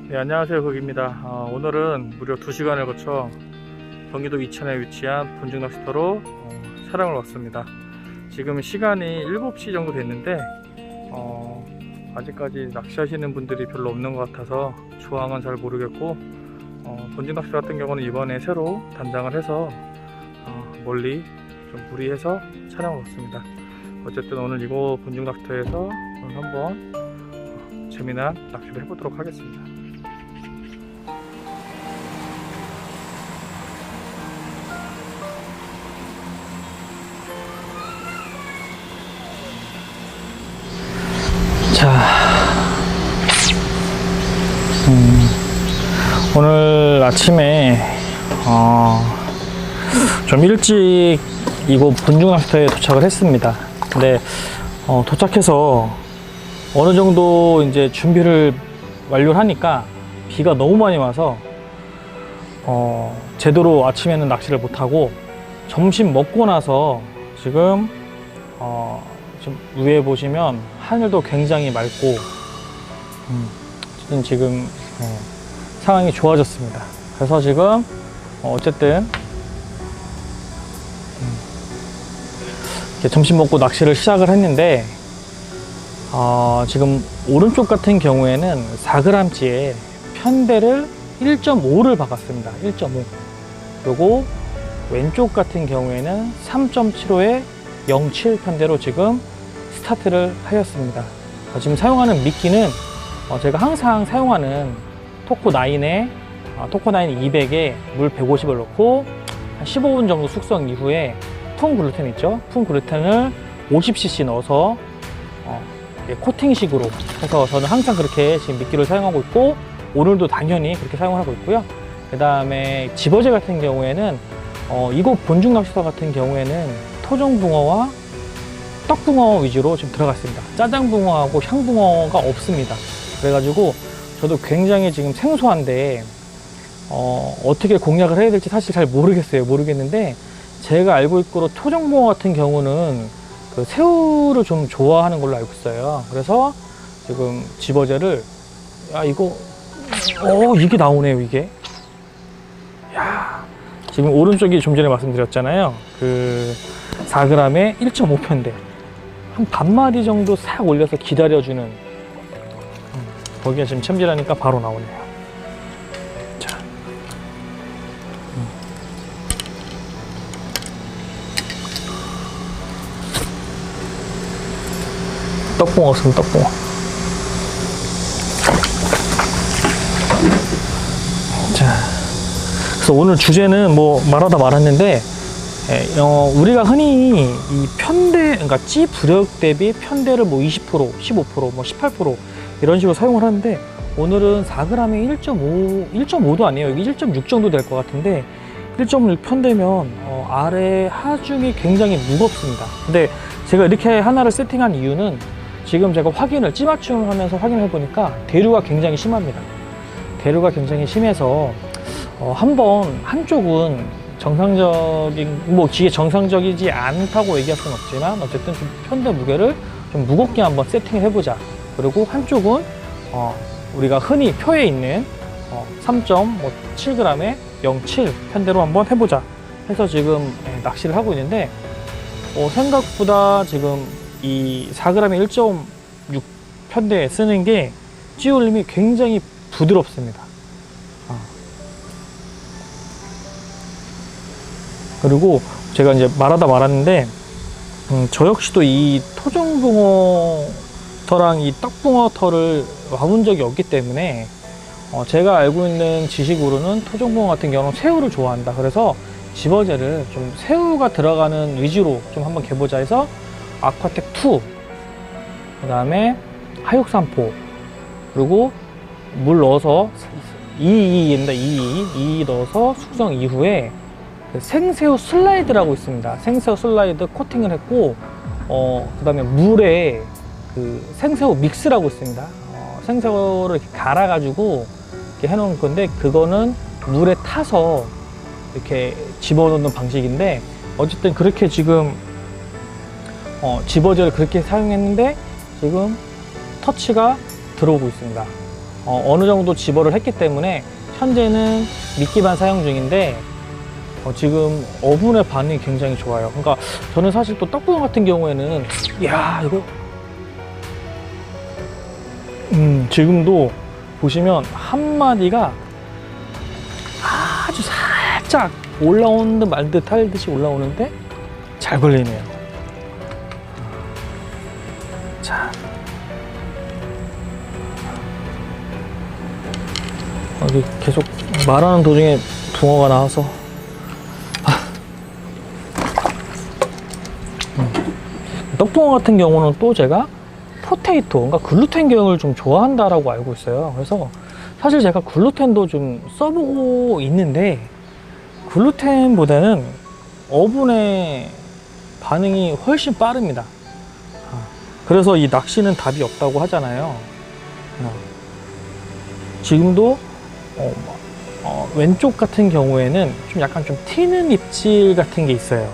네, 안녕하세요, 거기입니다. 오늘은 무려 2시간을 거쳐 경기도 이천에 위치한 본중 낚시터로 촬영을 왔습니다. 지금 시간이 7시 정도 됐는데 아직까지 낚시하시는 분들이 별로 없는 것 같아서 조항은 잘 모르겠고, 본중 낚시 같은 경우는 이번에 새로 단장을 해서 멀리 좀 무리해서 촬영을 왔습니다. 어쨌든 오늘 이곳 본중 낚시터에서 오늘 한번 재미난 낚시를 해보도록 하겠습니다. 자, 오늘 아침에 좀 일찍 이곳 본중 낚시터에 도착을 했습니다. 근데 도착해서 어느 정도 이제 준비를 완료를 하니까 비가 너무 많이 와서 제대로 아침에는 낚시를 못하고, 점심 먹고 나서 지금 좀 위에 보시면 하늘도 굉장히 맑고 지금 상황이 좋아졌습니다. 그래서 지금 어쨌든 이렇게 점심 먹고 낚시를 시작을 했는데, 지금 오른쪽 같은 경우에는 4g치에 편대를 1.5를 박았습니다. 1.5. 그리고 왼쪽 같은 경우에는 3.75에 0.7 편대로 지금 스타트를 하였습니다. 지금 사용하는 미끼는 제가 항상 사용하는 토코9에 토코9 200에 물 150을 넣고 한 15분 정도 숙성 이후에 푼 글루텐 있죠? 푼 글루텐을 50cc 넣어서 코팅식으로 해서 저는 항상 그렇게 지금 미끼를 사용하고 있고, 오늘도 당연히 그렇게 사용을 하고 있고요. 그 다음에 집어제 같은 경우에는 이곳 본중 낚시터 같은 경우에는 토종붕어와 떡붕어 위주로 지금 들어갔습니다. 짜장붕어하고 향붕어가 없습니다. 그래가지고 저도 굉장히 지금 생소한데 어떻게 공략을 해야 될지 사실 잘 모르겠는데, 제가 알고 있기로 토종붕어 같은 경우는 그 새우를 좀 좋아하는 걸로 알고 있어요. 그래서 지금 집어제를 이게 나오네요. 이게 지금 오른쪽이 좀 전에 말씀드렸잖아요. 그 4g에 1.5 편대 한 반마리 정도 싹 올려서 기다려주는, 거기가 지금 챔질하니까 바로 나오네요. 자, 떡붕어 없으면 떡붕어. 자, 그래서 오늘 주제는 뭐 말하다 말았는데, 우리가 흔히 이 편대, 그러니까 찌 부력 대비 편대를 뭐 20%, 15%, 뭐 18% 이런 식으로 사용을 하는데, 오늘은 4g에 1.5도 아니에요. 여기 1.6 정도 될 것 같은데 1.6 편대면 아래 하중이 굉장히 무겁습니다. 근데 제가 이렇게 하나를 세팅한 이유는, 지금 제가 찌 맞춤을 하면서 확인을 해보니까 대류가 굉장히 심합니다. 대류가 굉장히 심해서 한쪽은 정상적인, 뭐 기계 정상적이지 않다고 얘기할 수는 없지만 어쨌든 좀 편대 무게를 좀 무겁게 한번 세팅을 해보자. 그리고 한쪽은 우리가 흔히 표에 있는 3.7g에 0.7 편대로 한번 해보자 해서 지금 낚시를 하고 있는데, 생각보다 지금 이 4g에 1.6 편대에 쓰는 게 찌울림이 굉장히 부드럽습니다. 그리고 제가 이제 말하다 말았는데, 저 역시도 이 토종붕어터랑 이 떡붕어터를 와본 적이 없기 때문에 제가 알고 있는 지식으로는 토종붕어 같은 경우는 새우를 좋아한다. 그래서 집어제를 좀 새우가 들어가는 위주로 좀 한번 개보자 해서 아쿠아텍2, 그 다음에 하육산포, 그리고 물 넣어서 222입니다. 222 넣어서 숙성 이후에 생새우 슬라이드라고 있습니다. 생새우 슬라이드 코팅을 했고, 그 다음에 물에 그 생새우 믹스라고 있습니다. 생새우를 이렇게 갈아가지고 이렇게 해놓은 건데, 그거는 물에 타서 이렇게 집어넣는 방식인데, 어쨌든 그렇게 지금 집어제를 그렇게 사용했는데 지금 터치가 들어오고 있습니다. 어느 정도 집어를 했기 때문에 현재는 미끼만 사용 중인데, 지금 어분의 반응이 굉장히 좋아요. 그러니까 저는 사실 또 떡붕어 같은 경우에는, 이야, 이거 지금도 보시면 한 마디가 아주 살짝 올라오는 듯 말 듯 할 듯이 올라오는데 잘 걸리네요. 자, 여기 계속 말하는 도중에 붕어가 나와서 떡붕어 같은 경우는 또 제가 포테이토, 그러니까 글루텐 계열을 좀 좋아한다라고 알고 있어요. 그래서 사실 제가 글루텐도 좀 써보고 있는데, 글루텐보다는 어분의 반응이 훨씬 빠릅니다. 그래서 이 낚시는 답이 없다고 하잖아요. 지금도 왼쪽 같은 경우에는 좀 약간 좀 튀는 입질 같은 게 있어요.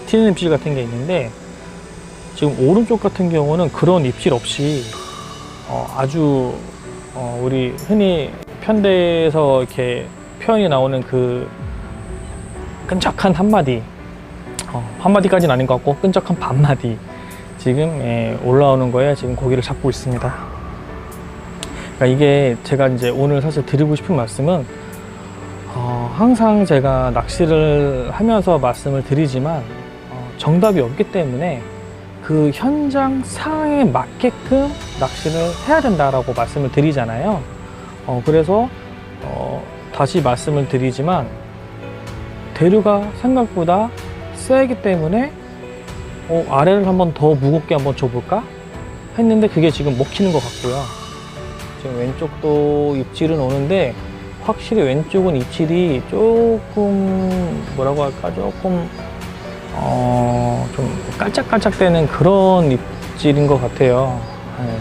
튀는 입질 같은 게 있는데, 지금 오른쪽 같은 경우는 그런 입질 없이 아주 우리 흔히 편대에서 이렇게 표현이 나오는 그 끈적한 한마디, 한마디까지는 아닌 것 같고 끈적한 반마디 지금 올라오는 거에 지금 고기를 잡고 있습니다. 그러니까 이게 제가 이제 오늘 사실 드리고 싶은 말씀은, 항상 제가 낚시를 하면서 말씀을 드리지만 정답이 없기 때문에 그 현장 상황에 맞게끔 낚시를 해야 된다라고 말씀을 드리잖아요. 그래서 다시 말씀을 드리지만, 대류가 생각보다 세기 때문에 아래를 한번 더 무겁게 한번 줘볼까 했는데 그게 지금 먹히는 것 같고요. 지금 왼쪽도 입질은 오는데, 확실히 왼쪽은 입질이 조금 뭐라고 할까, 조금 좀 깔짝깔짝 되는 그런 입질인 것 같아요. 네.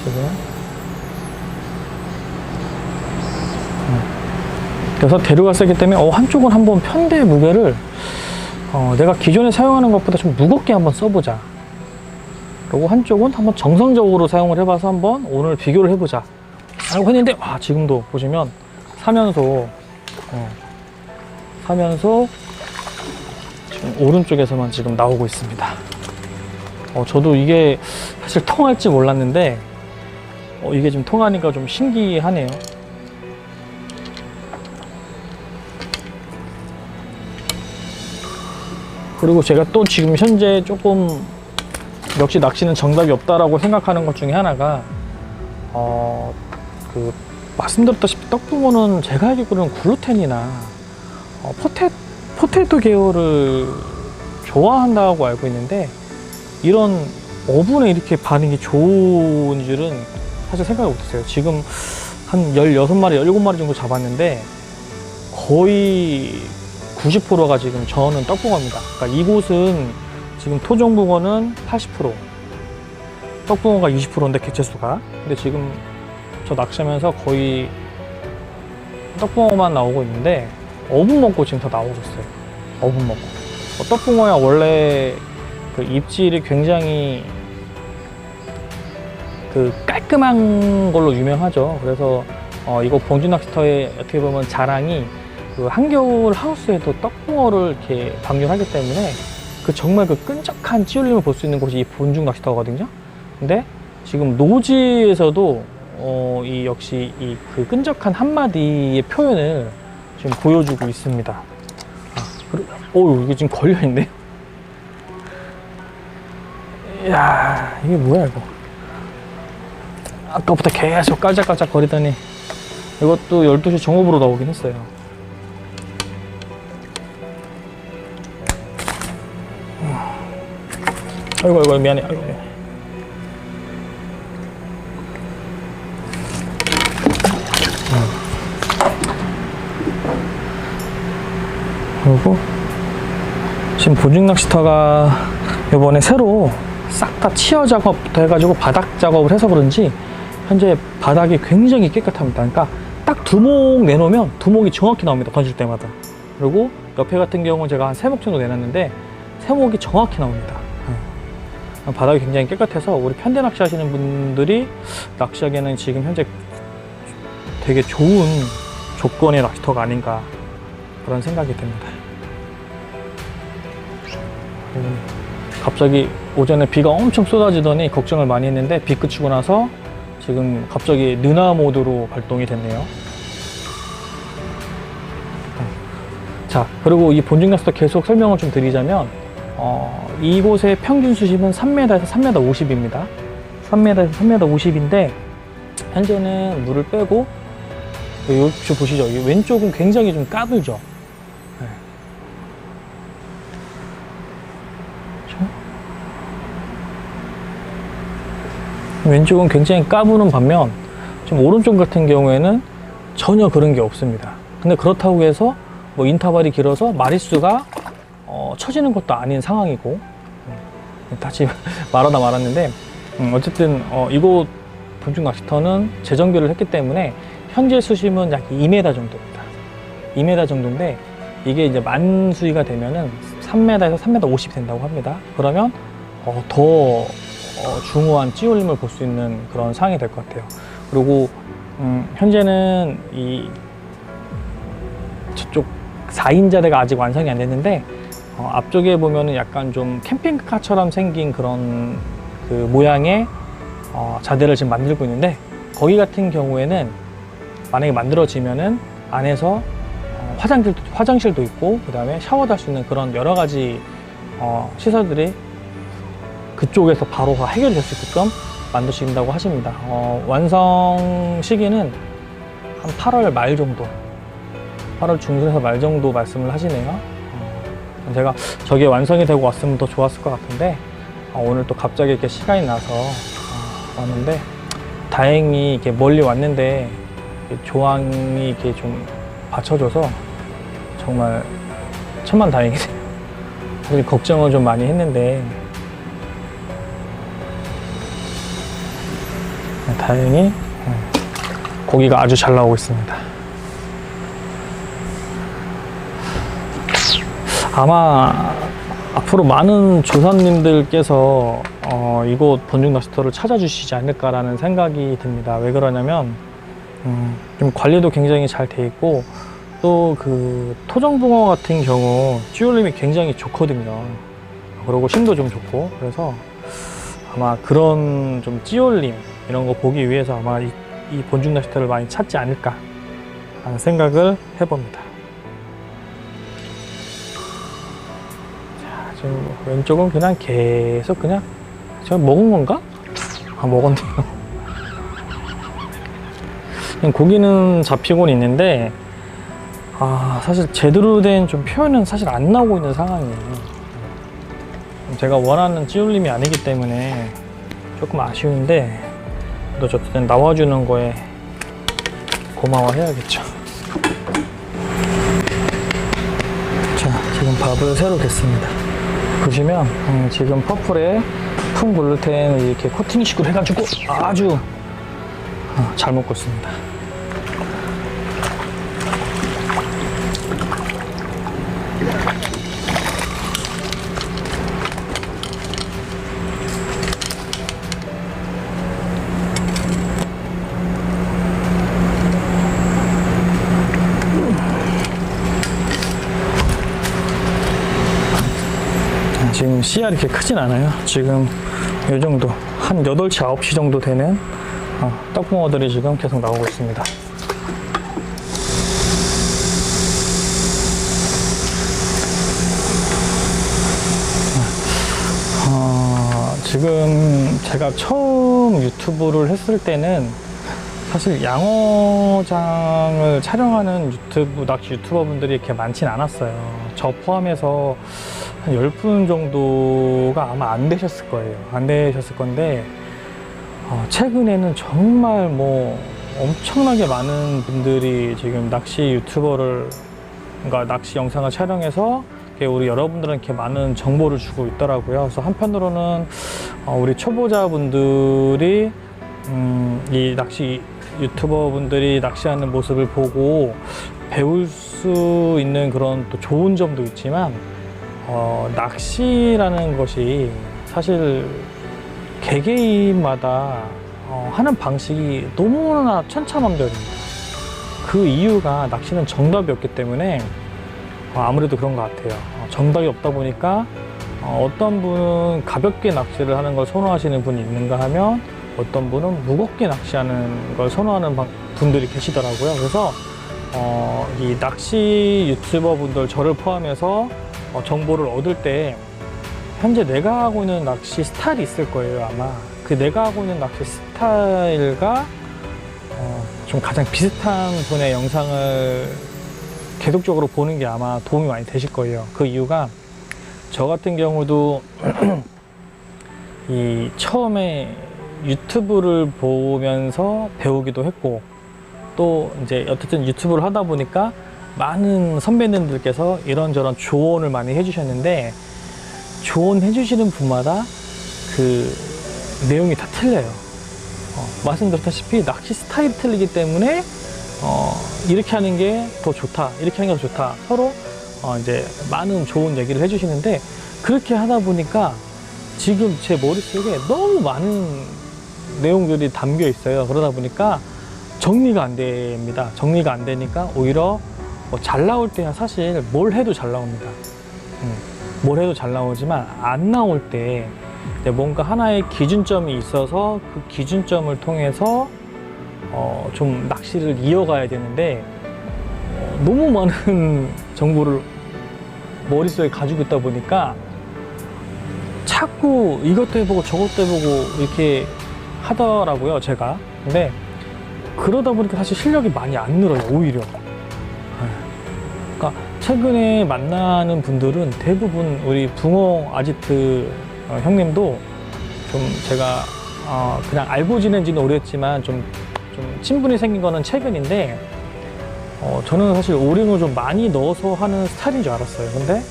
지금. 그래서 대류가 세기 때문에 한쪽은 한번 편대 무게를 내가 기존에 사용하는 것보다 좀 무겁게 한번 써보자. 그리고 한쪽은 한번 정성적으로 사용을 해봐서 한번 오늘 비교를 해보자 라고 했는데, 지금도 보시면 사면소 지금 오른쪽에서만 지금 나오고 있습니다. 저도 이게 사실 통할지 몰랐는데 이게 지금 통하니까 좀 신기하네요. 그리고 제가 또 지금 현재 조금 역시 낚시는 정답이 없다라고 생각하는 것 중에 하나가, 말씀드렸다시피 떡붕어는 제가 알기로는 글루텐이나 포테이토 계열을 좋아한다고 알고 있는데, 이런 어분에 이렇게 반응이 좋은 줄은 사실 생각을 못했어요. 지금 한 16마리, 17마리 정도 잡았는데 거의 90%가 지금 저는 떡붕어입니다. 그러니까 이곳은 지금 토종붕어는 80%, 떡붕어가 20%인데 개체수가. 근데 지금 저 낚시하면서 거의 떡붕어만 나오고 있는데, 어분 먹고 지금 다 나오고 있어요. 어분 먹고. 떡붕어야 원래 그 입질이 굉장히 그 깔끔한 걸로 유명하죠. 그래서 이거 봉준낚시터의 어떻게 보면 자랑이, 그 한겨울 하우스에도 떡붕어를 이렇게 방류하기 때문에 그 정말 그 끈적한 찌울림을 볼 수 있는 곳이 이 봉준낚시터거든요. 근데 지금 노지에서도 이 역시 이 그 끈적한 한마디의 표현을 지금 보여주고 있습니다. 그리고 이게 지금 걸려있네요. 이야, 이게 뭐야 이거. 아까부터 계속 깔짝깔짝 거리더니 이것도 12시 정오부로 나오긴 했어요. 아이고 미안해. 아이고. 그리고 지금 보증낚시터가 이번에 새로 싹 다 치어 작업부터 해가지고 바닥 작업을 해서 그런지 현재 바닥이 굉장히 깨끗합니다. 그러니까 딱 두목 내놓으면 두목이 정확히 나옵니다. 건질 때마다. 그리고 옆에 같은 경우는 제가 한 3목 정도 내놨는데 3목이 정확히 나옵니다. 바닥이 굉장히 깨끗해서 우리 편대 낚시 하시는 분들이 낚시하기에는 지금 현재 되게 좋은 조건의 낚시터가 아닌가 그런 생각이 듭니다. 갑자기 오전에 비가 엄청 쏟아지더니 걱정을 많이 했는데 비 그치고 나서 지금 갑자기 느나 모드로 발동이 됐네요. 자, 그리고 이 본중 낚시터 계속 설명을 좀 드리자면 이곳의 평균 수심은 3m에서 3m 50입니다. 3m에서 3m 50인데 현재는 물을 빼고 여기 보시죠. 이 왼쪽은 굉장히 좀 까불죠. 네. 왼쪽은 굉장히 까부는 반면 좀 오른쪽 같은 경우에는 전혀 그런 게 없습니다. 근데 그렇다고 해서 뭐 인터벌이 길어서 마리수가 처지는 것도 아닌 상황이고 다시 말하다 말았는데 어쨌든 이곳 본중 낚시터는 재정비를 했기 때문에 현재 수심은 약 2m 정도입니다. 2m 정도인데 이게 이제 만수위가 되면은 3m에서 3m 50이 된다고 합니다. 그러면 더 중후한 찌올림을 볼 수 있는 그런 상황이 될 것 같아요. 그리고 현재는 이 저쪽 4인 자대가 아직 완성이 안 됐는데 앞쪽에 보면은 약간 좀 캠핑카처럼 생긴 그런 그 모양의 자대를 지금 만들고 있는데 거기 같은 경우에는 만약에 만들어지면은 안에서 화장실도 있고 그 다음에 샤워도 할 수 있는 그런 여러 가지 시설들이 그쪽에서 바로 해결이 될 수 있게끔 만드신다고 하십니다. 완성 시기는 한 8월 말 정도, 8월 중순에서 말 정도 말씀을 하시네요. 제가 저게 완성이 되고 왔으면 더 좋았을 것 같은데 오늘 또 갑자기 이렇게 시간이 나서 왔는데 다행히 이렇게 멀리 왔는데 조항이 이렇게 좀 받쳐줘서 정말 천만다행이네요. 사실 걱정을 좀 많이 했는데 다행히 고기가 아주 잘 나오고 있습니다. 아마 앞으로 많은 조사님들께서 이곳 본중 낚시터를 찾아주시지 않을까라는 생각이 듭니다. 왜 그러냐면 좀 관리도 굉장히 잘 돼 있고 또 그 토종붕어 같은 경우 찌올림이 굉장히 좋거든요. 그리고 힘도 좀 좋고 그래서 아마 그런 좀 찌올림 이런 거 보기 위해서 아마 이 본중 낚시터를 많이 찾지 않을까 하는 생각을 해봅니다. 자, 지금 왼쪽은 그냥 계속 그냥 제가 먹은 건가? 먹었네요. 고기는 잡히고는 있는데 사실 제대로 된 좀 표현은 사실 안 나오고 있는 상황이에요. 제가 원하는 찌올림이 아니기 때문에 조금 아쉬운데 또 어쨌든 나와주는 거에 고마워해야겠죠. 자, 지금 밥을 새로 겠습니다. 보시면 지금 퍼플에 푼글루텐 이렇게 코팅식으로 해가지고 아주 잘 먹고 있습니다. 지금 씨알이 이렇게 크진 않아요. 지금 이 정도 한 8시, 9시 정도 되는 떡붕어들이 지금 계속 나오고 있습니다. 지금 제가 처음 유튜브를 했을 때는 사실 양어장을 촬영하는 낚시 유튜버 분들이 이렇게 많진 않았어요. 저 포함해서 한 10분 정도가 아마 안 되셨을 거예요. 안 되셨을 건데 최근에는 정말 뭐 엄청나게 많은 분들이 지금 낚시 유튜버를 그러니까 낚시 영상을 촬영해서 우리 여러분들한테 많은 정보를 주고 있더라고요. 그래서 한편으로는 우리 초보자분들이 이 낚시 유튜버 분들이 낚시하는 모습을 보고 배울 수 있는 그런 또 좋은 점도 있지만, 낚시라는 것이 사실 개개인마다 하는 방식이 너무나 천차만별입니다. 그 이유가 낚시는 정답이 없기 때문에 아무래도 그런 것 같아요. 정답이 없다 보니까 어떤 분은 가볍게 낚시를 하는 걸 선호하시는 분이 있는가 하면, 어떤 분은 무겁게 낚시하는 걸 선호하는 분들이 계시더라고요. 그래서 이 낚시 유튜버 분들, 저를 포함해서 정보를 얻을 때 현재 내가 하고 있는 낚시 스타일이 있을 거예요. 아마 그 내가 하고 있는 낚시 스타일과 좀 가장 비슷한 분의 영상을 계속적으로 보는 게 아마 도움이 많이 되실 거예요. 그 이유가, 저 같은 경우도 이 처음에 유튜브를 보면서 배우기도 했고, 또 이제 어쨌든 유튜브를 하다 보니까 많은 선배님들께서 이런저런 조언을 많이 해주셨는데, 조언해 주시는 분마다 그 내용이 다 틀려요. 말씀드렸다시피 낚시 스타일이 틀리기 때문에 이렇게 하는 게 더 좋다, 이렇게 하는 게 더 좋다, 서로 이제 많은 좋은 얘기를 해주시는데, 그렇게 하다 보니까 지금 제 머릿속에 너무 많은 내용들이 담겨 있어요. 그러다 보니까 정리가 안 됩니다. 정리가 안 되니까 오히려 잘 나올 때야 사실 뭘 해도 잘 나옵니다. 뭘 해도 잘 나오지만, 안 나올 때 뭔가 하나의 기준점이 있어서 그 기준점을 통해서 좀 낚시를 이어가야 되는데, 너무 많은 정보를 머릿속에 가지고 있다 보니까 자꾸 이것도 해보고 저것도 해보고 이렇게 하더라고요, 제가. 근데 그러다 보니까 사실 실력이 많이 안 늘어요, 오히려. 그러니까 최근에 만나는 분들은 대부분 우리 붕어 아지트 형님도 좀 제가 그냥 알고 지낸 지는 오래됐지만 좀 친분이 생긴 거는 최근인데, 저는 사실 오링을 좀 많이 넣어서 하는 스타일인 줄 알았어요. 근데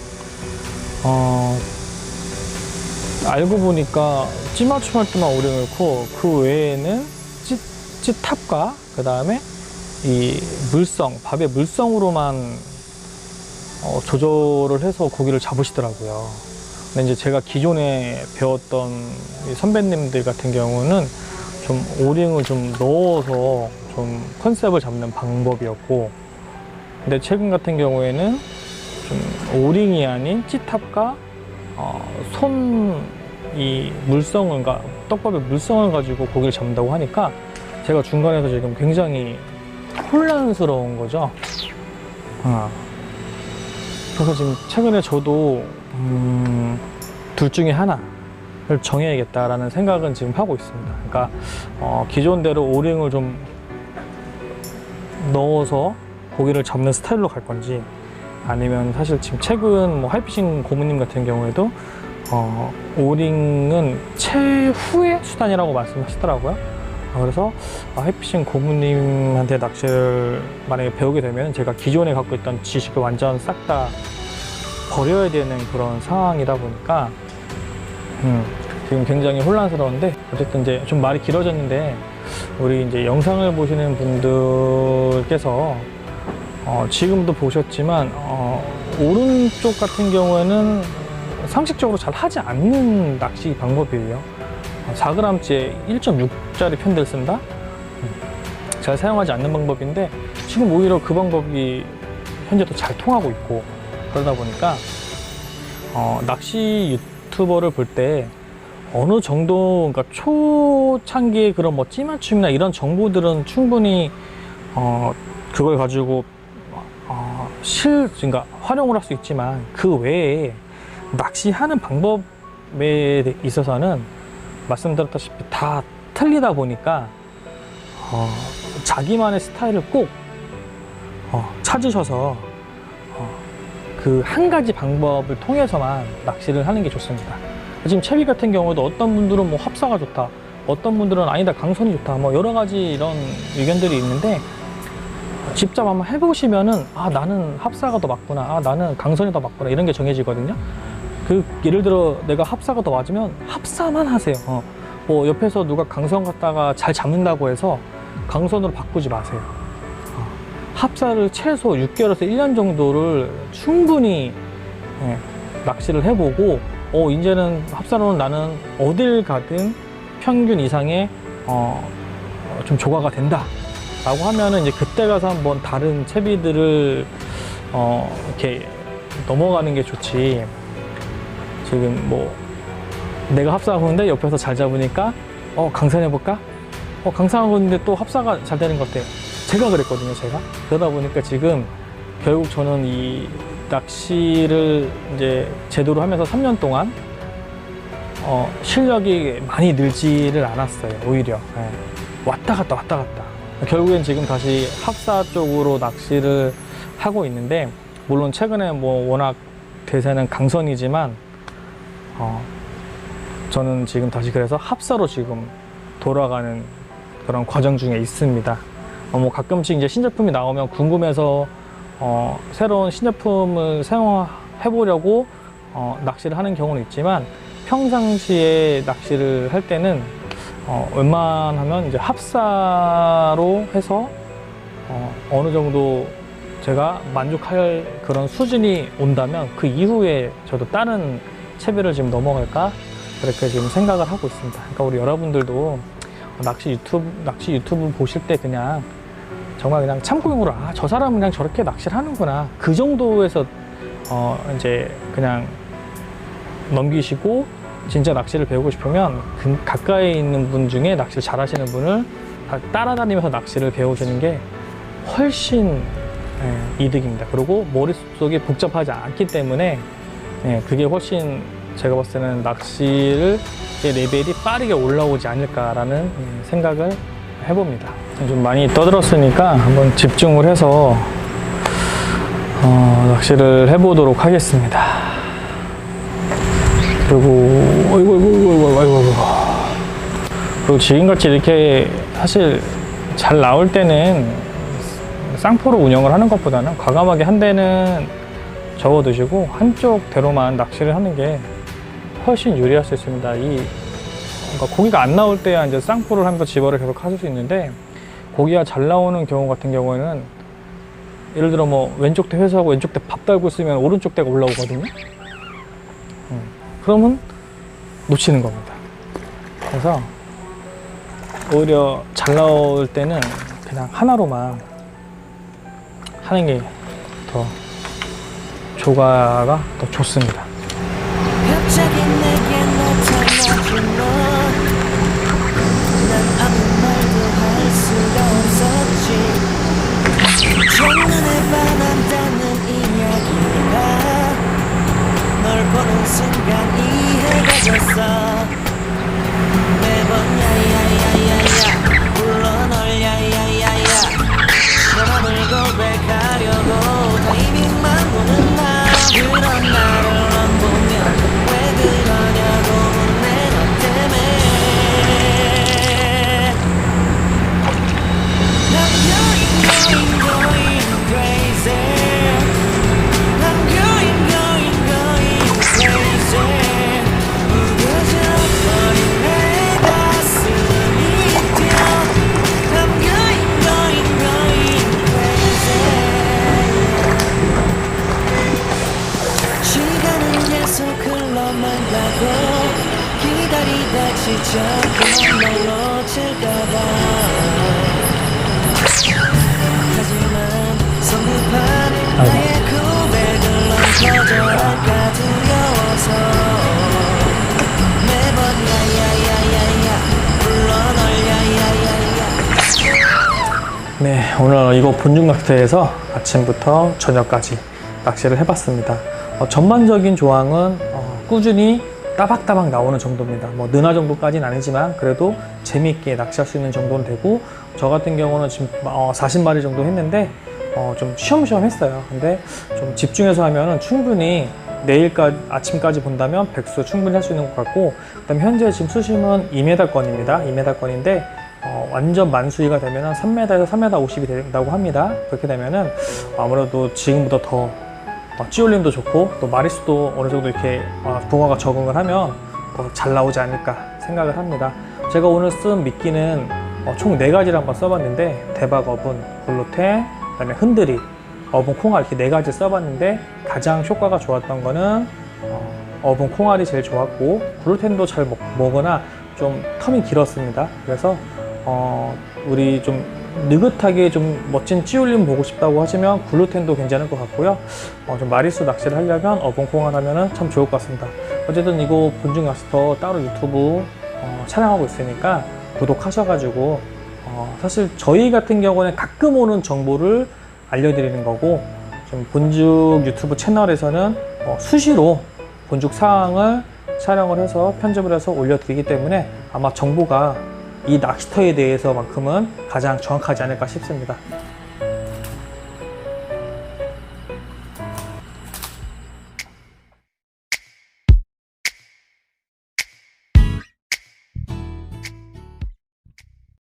알고 보니까 찌맞춤 할 때만 오링을 넣고, 그 외에는 찌탑과 그 다음에 이 물성, 밥의 물성으로만 조절을 해서 고기를 잡으시더라고요. 근데 이제 제가 기존에 배웠던 이 선배님들 같은 경우는 좀 오링을 좀 넣어서 좀 컨셉을 잡는 방법이었고, 근데 최근 같은 경우에는 좀 오링이 아닌 찌탑과 이 물성을, 그러니까 떡밥의 물성을 가지고 고기를 잡는다고 하니까 제가 중간에서 지금 굉장히 혼란스러운 거죠. 그래서 지금 최근에 저도 둘 중에 하나를 정해야겠다라는 생각은 지금 하고 있습니다. 그러니까 기존대로 오링을 좀 넣어서 고기를 잡는 스타일로 갈 건지, 아니면 사실 지금 최근 하이피싱 고모님 같은 경우에도 오링은 최후의 수단이라고 말씀하시더라고요. 그래서 하이피싱 고모님한테 낚시를 만약에 배우게 되면 제가 기존에 갖고 있던 지식을 완전 싹 다 버려야 되는 그런 상황이다 보니까 지금 굉장히 혼란스러운데, 어쨌든 이제 좀 말이 길어졌는데, 우리 이제 영상을 보시는 분들께서 지금도 보셨지만 오른쪽 같은 경우에는 상식적으로 잘 하지 않는 낚시 방법이에요. 4g째 1.6짜리 편대를 쓴다? 잘 사용하지 않는 방법인데, 지금 오히려 그 방법이 현재도 잘 통하고 있고, 그러다 보니까 낚시 유튜버를 볼 때 어느 정도, 그러니까 초창기의 그런 찌맞춤이나 이런 정보들은 충분히 그걸 가지고 그러니까 활용을 할 수 있지만, 그 외에 낚시하는 방법에 있어서는 말씀드렸다시피 다 틀리다 보니까 자기만의 스타일을 꼭 찾으셔서 그 한 가지 방법을 통해서만 낚시를 하는 게 좋습니다. 지금 채비 같은 경우도 어떤 분들은 합사가 좋다, 어떤 분들은 아니다, 강선이 좋다, 여러 가지 이런 의견들이 있는데, 직접 한번 해보시면은 나는 합사가 더 맞구나, 나는 강선이 더 맞구나, 이런 게 정해지거든요. 예를 들어 내가 합사가 더 맞으면 합사만 하세요. 뭐 옆에서 누가 강선 갖다가 잘 잡는다고 해서 강선으로 바꾸지 마세요. 합사를 최소 6개월에서 1년 정도를 충분히 낚시를 해보고 이제는 합사로는 나는 어딜 가든 평균 이상의 좀 조과가 된다 라고 하면은 이제 그때 가서 한번 다른 채비들을 이렇게 넘어가는 게 좋지. 지금 뭐 내가 합사하고 있는데 옆에서 잘 잡으니까 강산해볼까? 강산하고 있는데 또 합사가 잘 되는 것 같아. 제가 그랬거든요. 그러다 보니까 지금 결국 저는 이 낚시를 이제 제대로 하면서 3년 동안 실력이 많이 늘지를 않았어요. 오히려 왔다 갔다 결국엔 지금 다시 합사 쪽으로 낚시를 하고 있는데, 물론 최근에 뭐 워낙 대세는 강선이지만 저는 지금 다시 그래서 합사로 지금 돌아가는 그런 과정 중에 있습니다. 뭐 가끔씩 이제 신제품이 나오면 궁금해서 새로운 신제품을 사용해 보려고 낚시를 하는 경우는 있지만, 평상시에 낚시를 할 때는 웬만하면 이제 합사로 해서 어느 정도 제가 만족할 그런 수준이 온다면 그 이후에 저도 다른 채비를 지금 넘어갈까 그렇게 지금 생각을 하고 있습니다. 그러니까 우리 여러분들도 낚시 유튜브 보실 때 그냥 정말 그냥 참고용으로 저 사람은 그냥 저렇게 낚시를 하는구나 그 정도에서 이제 그냥 넘기시고, 진짜 낚시를 배우고 싶으면 가까이 있는 분 중에 낚시를 잘 하시는 분을 따라다니면서 낚시를 배우시는 게 훨씬 이득입니다. 그리고 머릿속이 복잡하지 않기 때문에 그게 훨씬 제가 봤을 때는 낚시의 레벨이 빠르게 올라오지 않을까라는 생각을 해봅니다. 좀 많이 떠들었으니까 한번 집중을 해서 낚시를 해보도록 하겠습니다. 그리고 그리고 지금같이 이렇게 사실 잘 나올 때는 쌍포로 운영을 하는 것보다는 과감하게 한 대는 접어두시고 한쪽 대로만 낚시를 하는 게 훨씬 유리할 수 있습니다. 그러니까 고기가 안 나올 때야 이제 쌍포를 하면서 집어를 계속 하실 수 있는데, 고기가 잘 나오는 경우 같은 경우에는 예를 들어 뭐 왼쪽 대 회수하고 왼쪽 대 밥 달고 있으면 오른쪽 대가 올라오거든요. 그러면 놓치는 겁니다. 그래서 오히려 잘 나올 때는 그냥 하나로만 하는 게 더 조과가 더 좋습니다. 갑자기 내게 나타나준 너, 난 아무 말도 할 수가 없었지. 첫눈에 반한다는 이야기가 널 보는 순간 이해가 됐어. 매번 야야야야야 불러 널 야야야야, 사람을 고백하려고 타이밍만 보는 나. 그런 나를 넌 보면 왜 그러냐고 묻네 너 때문에. 난 going crazy. 난 going crazy. 무뎌져 버린 내 가슴이 뛰어. 난 going crazy. 시간은 계속 흘러만 가고 기다리다 지쳐 그만 널 놓칠까봐. 하지만 성급한 나의 고백을 넌 거절할까 두려워서 매번 야야야야야 불러 널 야야야야. 네, 오늘 이거 본중 낚시에서 아침부터 저녁까지 낚시를 해봤습니다. 전반적인 조항은 꾸준히 따박따박 나오는 정도입니다. 뭐 느나 정도까지는 아니지만 그래도 재미있게 낚시할 수 있는 정도는 되고, 저 같은 경우는 지금 40마리 정도 했는데 좀 쉬엄쉬엄 했어요. 근데 좀 집중해서 하면은 충분히 내일까지 아침까지 본다면 백수 충분히 할 수 있는 것 같고, 그다음에 현재 지금 수심은 2m권입니다. 2m권인데 완전 만수위가 되면은 3m에서 3m 50이 된다고 합니다. 그렇게 되면은 아무래도 지금보다 더 찌올림도 좋고 또 마리수도 어느 정도 이렇게 붕어가 적응을 하면 더 잘 나오지 않을까 생각을 합니다. 제가 오늘 쓴 미끼는 총 4가지를 한번 써봤는데, 대박 어분, 글루텐, 그다음에 흔들이, 어분 콩알 이렇게 4가지 써봤는데 가장 효과가 좋았던 거는 어분 콩알이 제일 좋았고, 글루텐도 잘 먹으나 좀 텀이 길었습니다. 그래서 우리 좀 느긋하게 좀 멋진 찌울림 보고 싶다고 하시면 글루텐도 괜찮을 것 같고요. 좀 마리수 낚시를 하려면 어분 콩알 하면은 참 좋을 것 같습니다. 어쨌든 이거 본중 낚시터 따로 유튜브 촬영하고 있으니까 구독하셔가지고 사실 저희 같은 경우는 가끔 오는 정보를 알려드리는 거고, 좀 본죽 유튜브 채널에서는 수시로 본죽 상황을 촬영을 해서 편집을 해서 올려드리기 때문에 아마 정보가 이 낚시터에 대해서만큼은 가장 정확하지 않을까 싶습니다.